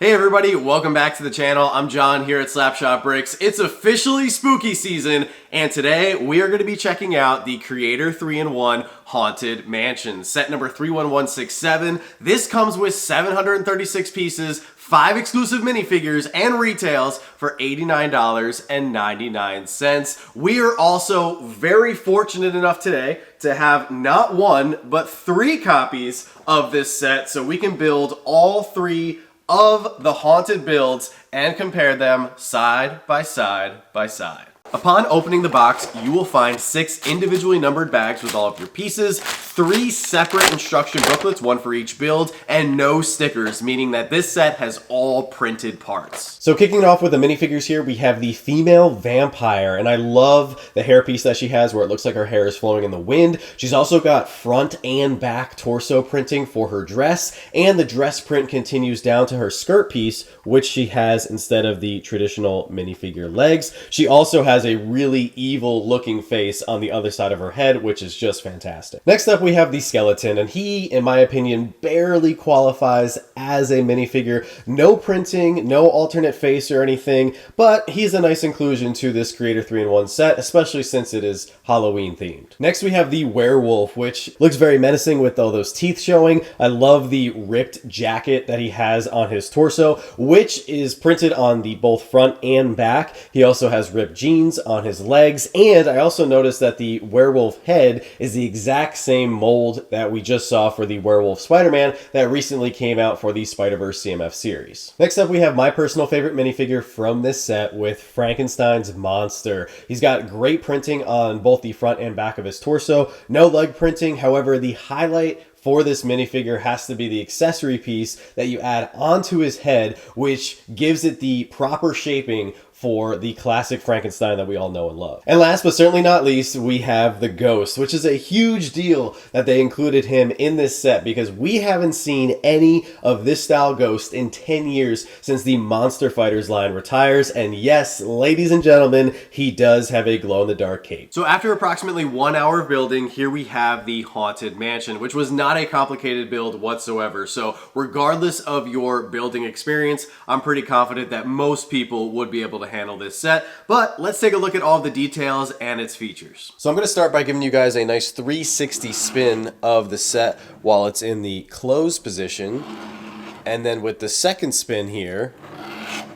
Hey everybody, welcome back to the channel. I'm John here at SlapShotBricks. It's officially spooky season, and today we are going to be checking out the Creator 3-in-1 Haunted Mansion, set number 31167. This comes with 736 pieces, 5 exclusive minifigures, and retails for $89.99. We are also very fortunate enough today to have not one, but 3 copies of this set, so we can build all 3 of the haunted builds and compare them side by side by side. Upon opening the box, you will find 6 individually numbered bags with all of your pieces, 3 separate instruction booklets, 1 for each build, and no stickers, meaning that this set has all printed parts. So kicking it off with the minifigures here, we have the female vampire, and I love the hairpiece that she has where it looks like her hair is flowing in the wind. She's also got front and back torso printing for her dress, and the dress print continues down to her skirt piece, which she has instead of the traditional minifigure legs. She also has a really evil looking face on the other side of her head, which is just fantastic. Next up we have the skeleton, and he, in my opinion, barely qualifies as a minifigure. No printing, no alternate face or anything, but he's a nice inclusion to this Creator 3-in-1 set, especially since it is Halloween themed. Next we have the werewolf, which looks very menacing with all those teeth showing. I love the ripped jacket that he has on his torso, which is printed on the both front and back. He also has ripped jeans on his legs, and I also noticed that the werewolf head is the exact same mold that we just saw for the werewolf Spider-Man that recently came out for the Spider-Verse CMF series. Next up we have my personal favorite minifigure from this set with Frankenstein's monster. He's got great printing on both the front and back of his torso, no leg printing. However, the highlight for this minifigure has to be the accessory piece that you add onto his head, which gives it the proper shaping for the classic Frankenstein that we all know and love. And last but certainly not least, we have the Ghost, which is a huge deal that they included him in this set because we haven't seen any of this style Ghost in 10 years since the Monster Fighters line retires. And yes, ladies and gentlemen, he does have a glow-in-the-dark cape. So after approximately 1 hour of building, here we have the Haunted Mansion, which was not a complicated build whatsoever. So regardless of your building experience, I'm pretty confident that most people would be able to handle this set, but let's take a look at all the details and its features. So I'm going to start by giving you guys a nice 360 spin of the set while it's in the closed position, and then with the second spin here,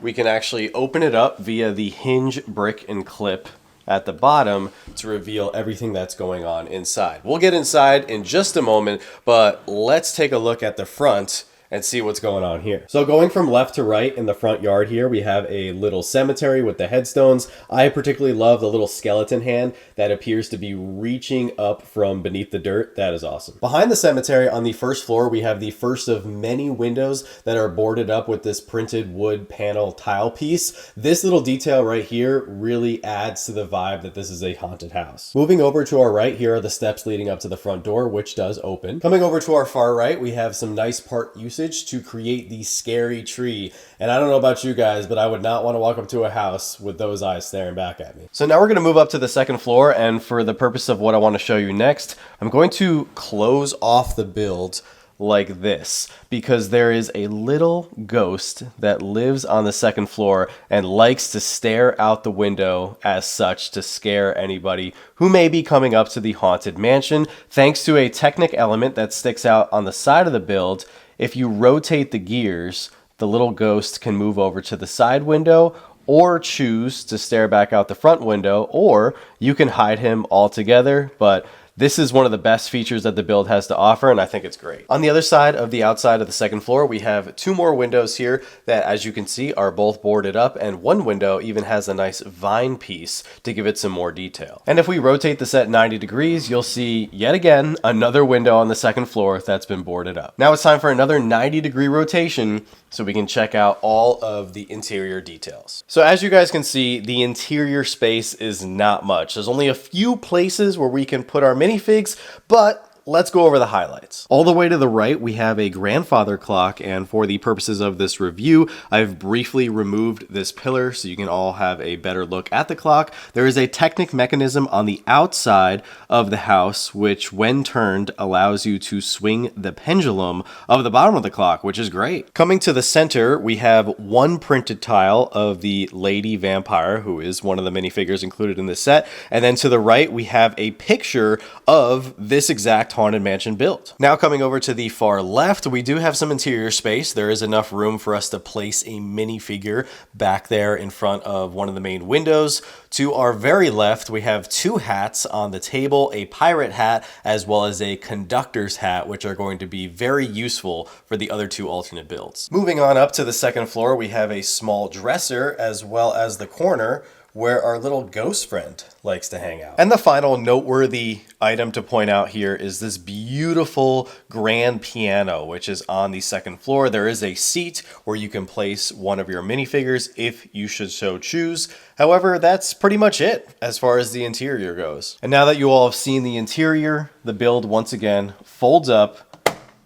we can actually open it up via the hinge brick and clip at the bottom to reveal everything that's going on inside. We'll get inside in just a moment, but let's take a look at the front and see what's going on here. So going from left to right in the front yard here, we have a little cemetery with the headstones. I particularly love the little skeleton hand that appears to be reaching up from beneath the dirt. That is awesome. Behind the cemetery on the first floor, we have the first of many windows that are boarded up with this printed wood panel tile piece. This little detail right here really adds to the vibe that this is a haunted house. Moving over to our right, here are the steps leading up to the front door, which does open. Coming over to our far right, we have some nice part usage to create the scary tree. And I don't know about you guys, but I would not want to walk up to a house with those eyes staring back at me. So now we're going to move up to the second floor, and for the purpose of what I want to show you next, I'm going to close off the build like this because there is a little ghost that lives on the second floor and likes to stare out the window as such to scare anybody who may be coming up to the Haunted Mansion. Thanks to a technic element that sticks out on the side of the build, if you rotate the gears, the little ghost can move over to the side window or choose to stare back out the front window, or you can hide him altogether, but this is one of the best features that the build has to offer, and I think it's great. On the other side of the outside of the second floor, we have 2 more windows here that, as you can see, are both boarded up, and one window even has a nice vine piece to give it some more detail. And if we rotate the set 90 degrees, you'll see, yet again, another window on the second floor that's been boarded up. Now it's time for another 90-degree rotation so we can check out all of the interior details. So as you guys can see, the interior space is not much. There's only a few places where we can put our minifigs, but let's go over the highlights. All the way to the right, we have a grandfather clock, and for the purposes of this review, I've briefly removed this pillar so you can all have a better look at the clock. There is a Technic mechanism on the outside of the house, which when turned allows you to swing the pendulum of the bottom of the clock, which is great. Coming to the center, we have one printed tile of the lady vampire, who is one of the minifigures included in this set, and then to the right, we have a picture of this exact Haunted Mansion build. Now coming over to the far left, we do have some interior space. There is enough room for us to place a minifigure back there in front of one of the main windows. To our very left, we have two hats on the table, a pirate hat as well as a conductor's hat, which are going to be very useful for the other two alternate builds. Moving on up to the second floor, we have a small dresser as well as the corner where our little ghost friend likes to hang out. And the final noteworthy item to point out here is this beautiful grand piano, which is on the second floor. There is a seat where you can place one of your minifigures if you should so choose. However, that's pretty much it as far as the interior goes. And now that you all have seen the interior, the build once again folds up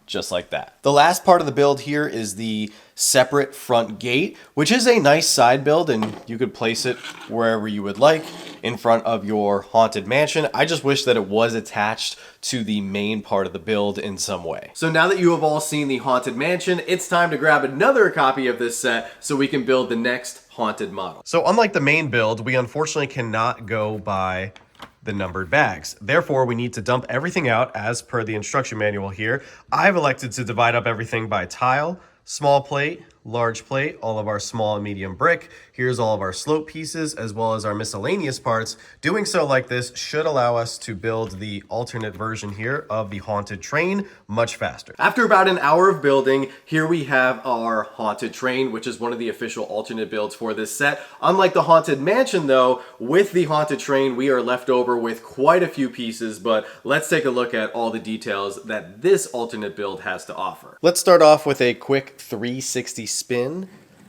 just like that. The last part of the build here is the separate front gate, which is a nice side build, and you could place it wherever you would like in front of your haunted mansion. I just wish that it was attached to the main part of the build in some way. So now that you have all seen the haunted mansion, it's time to grab another copy of this set so we can build the next haunted model. So unlike the main build, we unfortunately cannot go by the numbered bags. Therefore, we need to dump everything out as per the instruction manual here. I've elected to divide up everything by tile, small plate, large plate, all of our small and medium brick. Here's all of our slope pieces as well as our miscellaneous parts. Doing so like this should allow us to build the alternate version here of the haunted train much faster. After about an hour of building, here we have our haunted train, which is one of the official alternate builds for this set. Unlike the haunted mansion though, with the haunted train, we are left over with quite a few pieces, but let's take a look at all the details that this alternate build has to offer. Let's start off with a quick 360 spin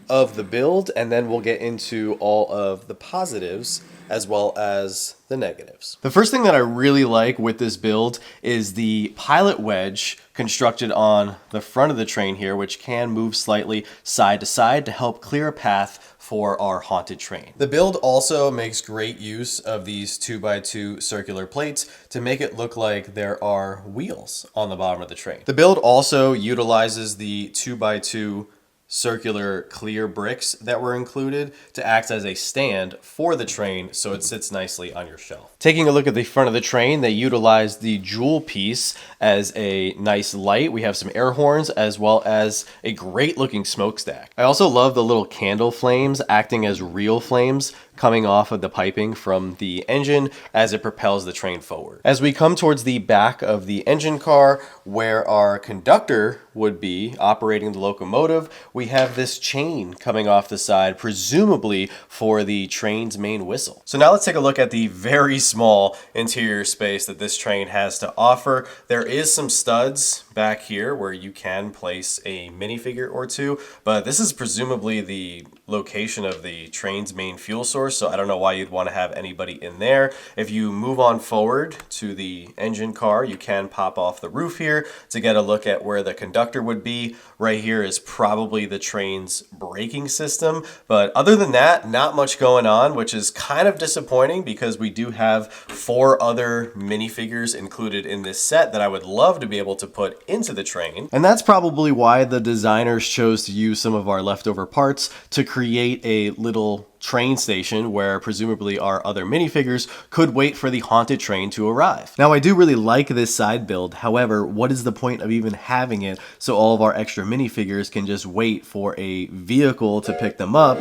of the build, and then we'll get into all of the positives as well as the negatives. The first thing that I really like with this build is the pilot wedge constructed on the front of the train here, which can move slightly side to side to help clear a path for our haunted train. The build also makes great use of these 2x2 circular plates to make it look like there are wheels on the bottom of the train. The build also utilizes the 2x2 circular clear bricks that were included to act as a stand for the train so it sits nicely on your shelf. Taking a look at the front of the train, they utilized the jewel piece as a nice light. We have some air horns as well as a great looking smokestack. I also love the little candle flames acting as real flames coming off of the piping from the engine as it propels the train forward. As we come towards the back of the engine car where our conductor would be operating the locomotive, we have this chain coming off the side, presumably for the train's main whistle. So now let's take a look at the very small interior space that this train has to offer. There is some studs back here where you can place a minifigure or two, but this is presumably the location of the train's main fuel source, so I don't know why you'd want to have anybody in there. If you move on forward to the engine car, you can pop off the roof here to get a look at where the conductor would be. Right here is probably the train's braking system, but other than that, not much going on, which is kind of disappointing because we do have 4 other minifigures included in this set that I would love to be able to put into the train. And that's probably why the designers chose to use some of our leftover parts to create a little train station where presumably our other minifigures could wait for the haunted train to arrive. Now, I do really like this side build. However, what is the point of even having it so all of our extra minifigures can just wait for a vehicle to pick them up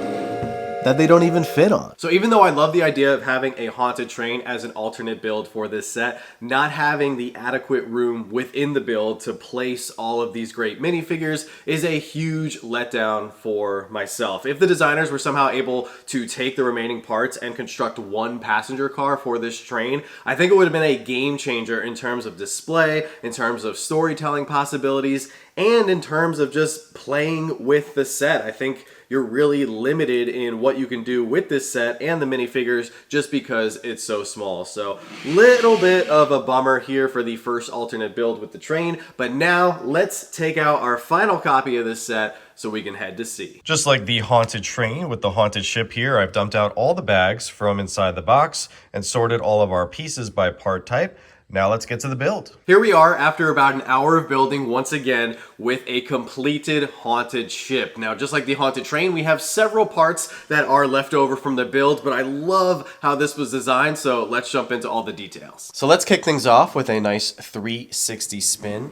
that they don't even fit on? So even though I love the idea of having a haunted train as an alternate build for this set, not having the adequate room within the build to place all of these great minifigures is a huge letdown for myself. If the designers were somehow able to take the remaining parts and construct one passenger car for this train, I think it would have been a game changer in terms of display, in terms of storytelling possibilities, and in terms of just playing with the set. I think you're really limited in what you can do with this set and the minifigures just because it's so small. So little bit of a bummer here for the first alternate build with the train, but now let's take out our final copy of this set so we can head to sea. Just like the haunted train with the haunted ship here, I've dumped out all the bags from inside the box and sorted all of our pieces by part type. Now let's get to the build. Here we are after about an hour of building once again with a completed haunted ship. Now, just like the haunted train, we have several parts that are left over from the build, but I love how this was designed, so let's jump into all the details. So let's kick things off with a nice 360 spin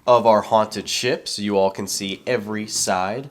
of our haunted ship so you all can see every side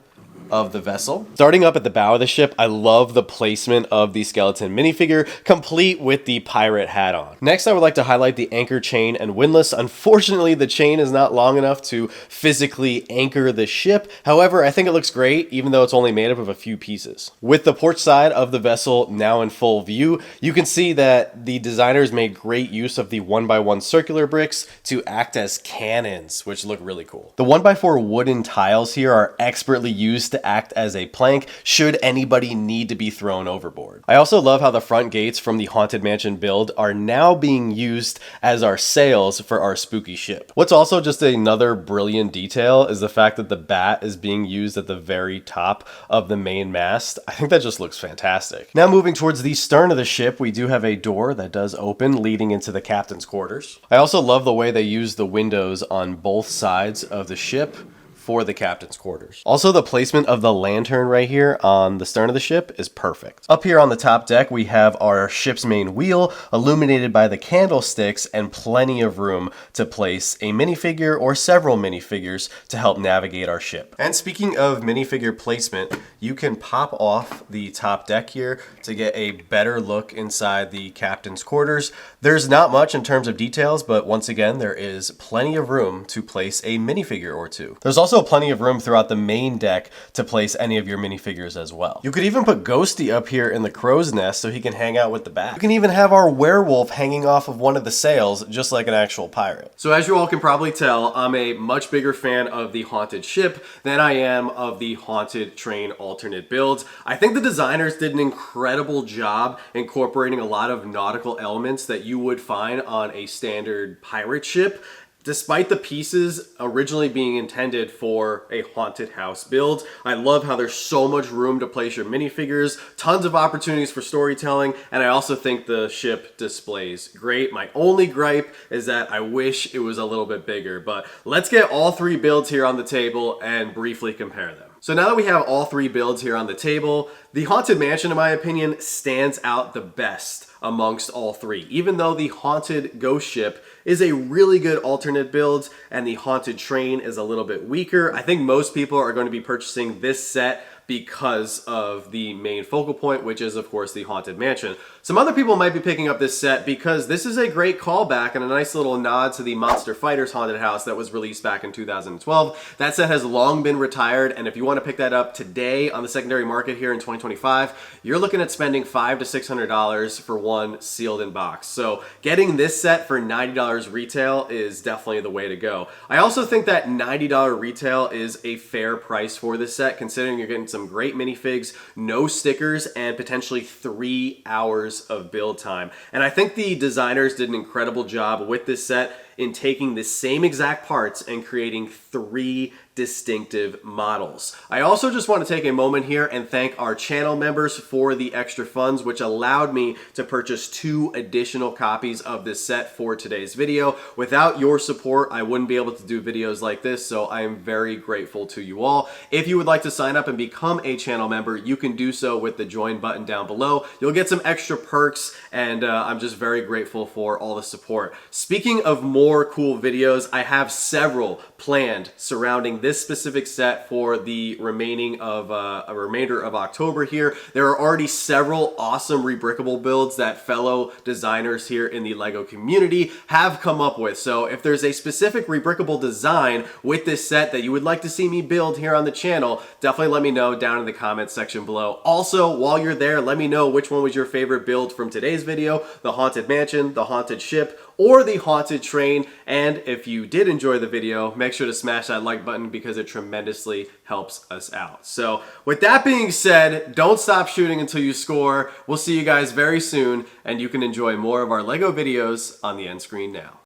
of the vessel. Starting up at the bow of the ship, I love the placement of the skeleton minifigure, complete with the pirate hat on. Next, I would like to highlight the anchor chain and windlass. Unfortunately, the chain is not long enough to physically anchor the ship. However, I think it looks great, even though it's only made up of a few pieces. With the port side of the vessel now in full view, you can see that the designers made great use of the 1x1 circular bricks to act as cannons, which look really cool. The 1x4 wooden tiles here are expertly used to act as a plank should anybody need to be thrown overboard. I also love how the front gates from the Haunted Mansion build are now being used as our sails for our spooky ship. What's also just another brilliant detail is the fact that the bat is being used at the very top of the main mast. I think that just looks fantastic. Now moving towards the stern of the ship, we do have a door that does open leading into the captain's quarters. I also love the way they use the windows on both sides of the ship for the captain's quarters. Also, the placement of the lantern right here on the stern of the ship is perfect. Up here on the top deck, we have our ship's main wheel illuminated by the candlesticks and plenty of room to place a minifigure or several minifigures to help navigate our ship. And speaking of minifigure placement, you can pop off the top deck here to get a better look inside the captain's quarters. There's not much in terms of details, but once again, there is plenty of room to place a minifigure or two. There's also plenty of room throughout the main deck to place any of your minifigures as well. You could even put Ghosty up here in the crow's nest so he can hang out with the bat. You can even have our werewolf hanging off of one of the sails just like an actual pirate. So as you all can probably tell, I'm a much bigger fan of the haunted ship than I am of the haunted train alternate builds. I think the designers did an incredible job incorporating a lot of nautical elements that you would find on a standard pirate ship, despite the pieces originally being intended for a haunted house build. I love how there's so much room to place your minifigures, tons of opportunities for storytelling, and I also think the ship displays great. My only gripe is that I wish it was a little bit bigger, but let's get all three builds here on the table and briefly compare them. So now that we have all three builds here on the table, the Haunted Mansion, in my opinion, stands out the best amongst all three. Even though the Haunted Ghost Ship is a really good alternate build and the Haunted Train is a little bit weaker, I think most people are going to be purchasing this set because of the main focal point, which is of course the Haunted Mansion. Some other people might be picking up this set because this is a great callback and a nice little nod to the Monster Fighters haunted house that was released back in 2012. That set has long been retired, and if you want to pick that up today on the secondary market here in 2025, you're looking at spending $500 to $600 for one sealed in box. So getting this set for $90 retail is definitely the way to go. I also think that $90 retail is a fair price for this set, considering you're getting some great minifigs, no stickers, and potentially 3 hours of build time. And I think the designers did an incredible job with this set in taking the same exact parts and creating 3 distinctive models. I also just want to take a moment here and thank our channel members for the extra funds, which allowed me to purchase 2 additional copies of this set for today's video. Without your support, I wouldn't be able to do videos like this, so I am very grateful to you all. If you would like to sign up and become a channel member, you can do so with the join button down below. You'll get some extra perks, and I'm just very grateful for all the support. Speaking of more cool videos, I have several planned surrounding this specific set for the remainder of October here. There are already several awesome rebrickable builds that fellow designers here in the LEGO community have come up with. So if there's a specific rebrickable design with this set that you would like to see me build here on the channel, definitely let me know down in the comments section below. Also, while you're there, let me know which one was your favorite build from today's video, the Haunted Mansion, the Haunted Ship, or the haunted train. And if you did enjoy the video, make sure to smash that like button because it tremendously helps us out. So with that being said, don't stop shooting until you score. We'll see you guys very soon, and you can enjoy more of our LEGO videos on the end screen now.